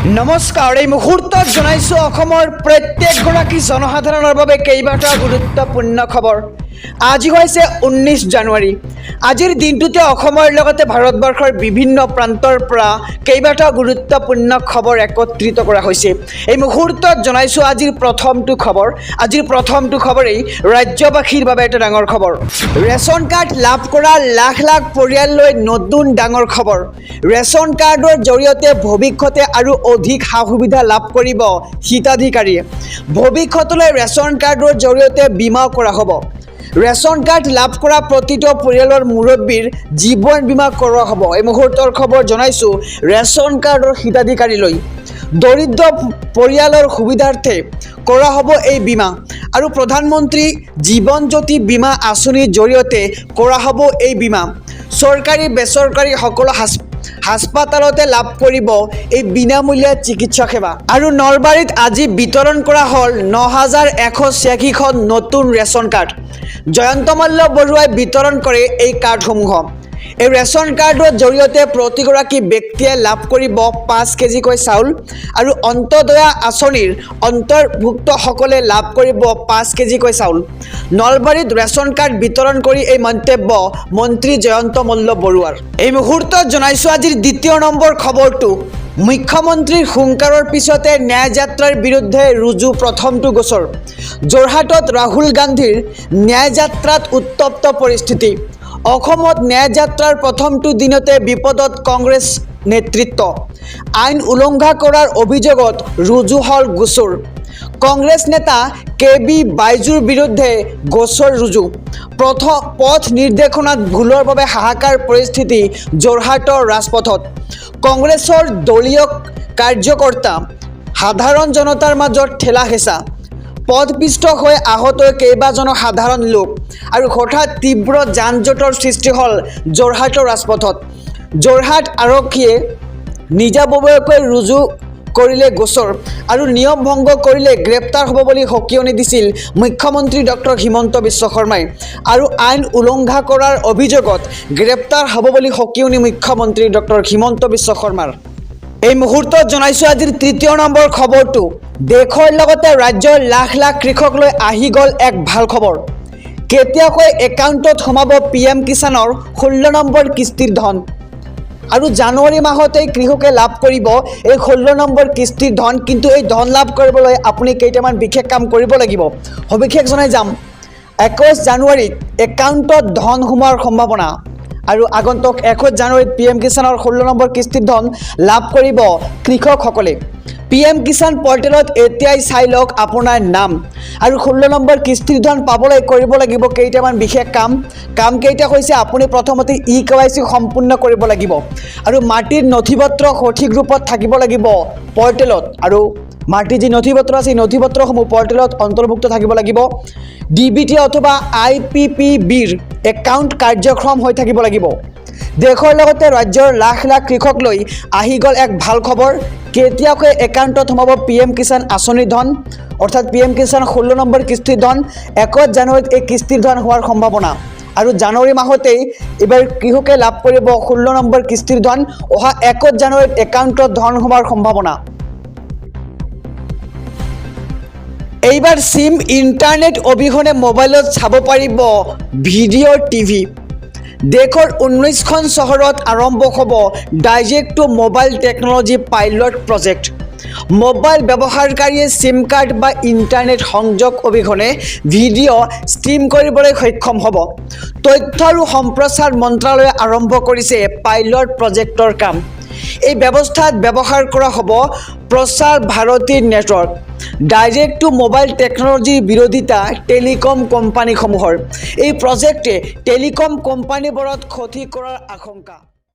নমস্কাৰ এই মুহূৰ্তত জনাইছো অসমৰ প্ৰত্যেকগৰাকী জনসাধাৰণৰ বাবে কেইবাটা গুৰুত্বপূৰ্ণ খবৰ। আজি হৈছে 19 জানুৱাৰী। আজিৰ দিনটোতে অসমৰ লগতে ভাৰতবৰ্ষৰ বিভিন্ন প্ৰান্তৰ পৰা কেইবাটা গুৰুত্বপূৰ্ণ খবৰ একত্ৰিত কৰা হৈছে। এই মুহূৰ্তত জনাইছো আজিৰ প্ৰথমটো খবৰেই ৰাজ্যবাসীৰ বাবে এটা ডাঙৰ খবৰ। ৰেচন কাৰ্ড লাভ কৰা লাখ লাখ পৰিয়াললৈ নতুন ডাঙৰ খবৰ। ৰেচন কাৰ্ডৰ জৰিয়তে ভৱিষ্যতে আৰু অধিক সা সুবিধা লাভ কৰিব হিতাধিকাৰীয়ে। ভৱিষ্যতলৈ ৰেচন কাৰ্ডৰ জৰিয়তে বীমা কৰা হ'ব। ৰেচন কাৰ্ড লাভ কৰা প্ৰতিটো পৰিয়ালৰ মুৰব্বীৰ জীৱন বীমা কৰোৱা হ'ব। এই মুহূৰ্তৰ খবৰ জনাইছো ৰেচন কাৰ্ডৰ হিতাধিকাৰীলৈ দৰিদ্ৰ পৰিয়ালৰ সুবিধাৰ্থে কৰা হ'ব এই বীমা আৰু প্ৰধানমন্ত্ৰী জীৱন জ্যোতি বীমা আঁচনিৰ জৰিয়তে কৰা হ'ব এই বীমা। চৰকাৰী বেচৰকাৰী সকলো হাস্পাতালতে লাভ কৰিব এই বিনামূলীয়া চিকিৎসা সেৱা। আৰু নলবাৰীত আজি বিতৰণ কৰা হ'ল 9186খন নতুন ৰেচন কাৰ্ড। জয়ন্ত মল্ল বৰুৱাই বিতৰণ কৰে এই কাৰ্ডসমূহ। এই ৰেচন কাৰ্ডৰ জৰিয়তে প্ৰতিগৰাকী ব্যক্তিয়ে লাভ কৰিব 5 কেজিকৈ চাউল আৰু অন্তদয়া আঁচনিৰ অন্তৰ্ভুক্তসকলে লাভ কৰিব 5 কেজিকৈ চাউল। নলবাৰীত ৰেচন কাৰ্ড বিতৰণ কৰি এই মন্তব্য মন্ত্ৰী জয়ন্ত মল্ল বৰুৱাৰ। এই মুহূৰ্তত জনাইছো আজিৰ দ্বিতীয় নম্বৰ খবৰটো। মুখ্যমন্ত্ৰীৰ হুংকাৰৰ পিছতে ন্যায়যাত্ৰাৰ বিৰুদ্ধে ৰুজু প্ৰথমটো গোচৰ। যোৰহাটত ৰাহুল গান্ধীৰ ন্যায়যাত্ৰাত উত্তপ্ত পৰিস্থিতি। অসমত ন্যায়যাত্ৰাৰ প্ৰথমটো দিনতে বিপদত কংগ্ৰেছ নেতৃত্ব। আইন উলংঘা কৰাৰ অভিযোগত ৰুজু হ'ল গোচৰ। কংগ্ৰেছ নেতা KB বাইজুৰ বিৰুদ্ধে গোচৰ ৰুজু। পথ নিৰ্দেশনাত ভুলৰ বাবে হাহাকাৰ পৰিস্থিতি যোৰহাটৰ ৰাজপথত। কংগ্ৰেছৰ দলীয় কাৰ্যকৰ্তা সাধাৰণ জনতাৰ মাজত ঠেলা হেঁচা। পথপিষ্ট হৈ আহত কেইবাজনো সাধাৰণ লোক আৰু হঠাৎ তীব্ৰ যান জঁটৰ সৃষ্টি হ'ল যোৰহাটৰ ৰাজপথত। যোৰহাট আৰক্ষীয়ে নিজাববীয়াকৈ ৰুজু কৰিলে গোচৰ আৰু নিয়ম ভংগ কৰিলে গ্ৰেপ্তাৰ হ'ব বুলি সকীয়নি দিছিল মুখ্যমন্ত্ৰী ডক্টৰ হিমন্ত বিশ্ব শৰ্মাই। আৰু আইন উলংঘা কৰাৰ অভিযোগত গ্ৰেপ্তাৰ হ'ব বুলি সকীয়নি মুখ্যমন্ত্ৰী ডক্টৰ হিমন্ত বিশ্ব শৰ্মাৰ। এই মুহূৰ্তত জনাইছো আজিৰ তৃতীয় নম্বৰ খবৰটো। দেশৰ লগতে ৰাজ্যৰ লাখ লাখ কৃষকলৈ আহি গ'ল এক ভাল খবৰ। কেতিয়াকৈ একাউণ্টত সোমাব PM কিষাণৰ 16 নম্বৰ কিস্তিৰ ধন। আৰু জানুৱাৰী মাহতেই কৃষকে লাভ কৰিব এই 16 নম্বৰ কিস্তিৰ ধন। কিন্তু এই ধন লাভ কৰিবলৈ আপুনি কেইটামান বিশেষ কাম কৰিব লাগিব। সবিশেষ জনাই যাম। 21 জানুৱাৰীত একাউণ্টত ধন সোমোৱাৰ সম্ভাৱনা আৰু আগন্তুক 21 জানুৱাৰীত PM কিষাণৰ 16 নম্বৰ কিস্তিৰ ধন লাভ কৰিব কৃষকসকলে। PM কিষাণ পৰ্টেলত এতিয়াই চাই লওক আপোনাৰ নাম আৰু 16 নম্বৰ কিস্তিৰ ধন পাবলৈ কৰিব লাগিব কেইটামান বিশেষ কাম কেইটা হৈছে আপুনি প্ৰথমতে EKYC সম্পূৰ্ণ কৰিব লাগিব আৰু মাটিৰ নথিপত্ৰ সঠিক ৰূপত থাকিব লাগিব পৰ্টেলত। আৰু মাটিৰ যি নথিপত্ৰ আছে এই নথিপত্ৰসমূহ পৰ্টেলত অন্তৰ্ভুক্ত থাকিব লাগিব। DBT অথবা IPPBৰ একাউণ্ট কাৰ্যক্ষম হৈ থাকিব লাগিব। দেশৰ লগতে ৰাজ্যৰ লাখ লাখ কৃষক লৈ আহি গ'ল এক ভাল খবৰ। কেতিয়াকৈ একাউণ্টত সোমাব PM কিষাণ আঁচনিৰ ধন অৰ্থাৎ PM কিষাণ 16 নম্বৰ কিস্তিৰ ধন। 21 জানুৱাৰীত এই কিস্তিৰ ধন হোৱাৰ সম্ভাৱনা আৰু জানুৱাৰী মাহতেই এইবাৰ কৃষকে লাভ কৰিব 16 নম্বৰ কিস্তিৰ ধন। অহা 21 জানুৱাৰীত একাউণ্টত ধন সোমাৰ সম্ভাৱনা। এইবাৰ চিম ইণ্টাৰনেট অবিহনে মোবাইলত চাব পাৰিব ভিডিঅ' TV। দেশৰ 19খন চহৰত আৰম্ভ হ'ব direct to mobile technology pilot project. Mobile ব্যৱহাৰকাৰীয়ে চিম কাৰ্ড বা ইণ্টাৰনেট সংযোগ অবিহনে ভিডিঅ' ষ্ট্ৰীম কৰিবলৈ সক্ষম হ'ব। তথ্য আৰু সম্প্ৰচাৰ মন্ত্ৰালয়ে আৰম্ভ কৰিছে পাইলট প্ৰজেক্টৰ কাম। এই ব্যৱস্থাত ব্যৱহাৰ কৰা হ'ব প্ৰচাৰ ভাৰতীৰ নেটৱৰ্ক। ডাইৰেক্ট টু মোবাইল টেকনলজিৰ বিৰোধিতা টেলিকম কোম্পানীসমূহৰ। এই প্ৰজেক্টে টেলিকম কোম্পানীবোৰত ক্ষতি কৰাৰ আশংকা।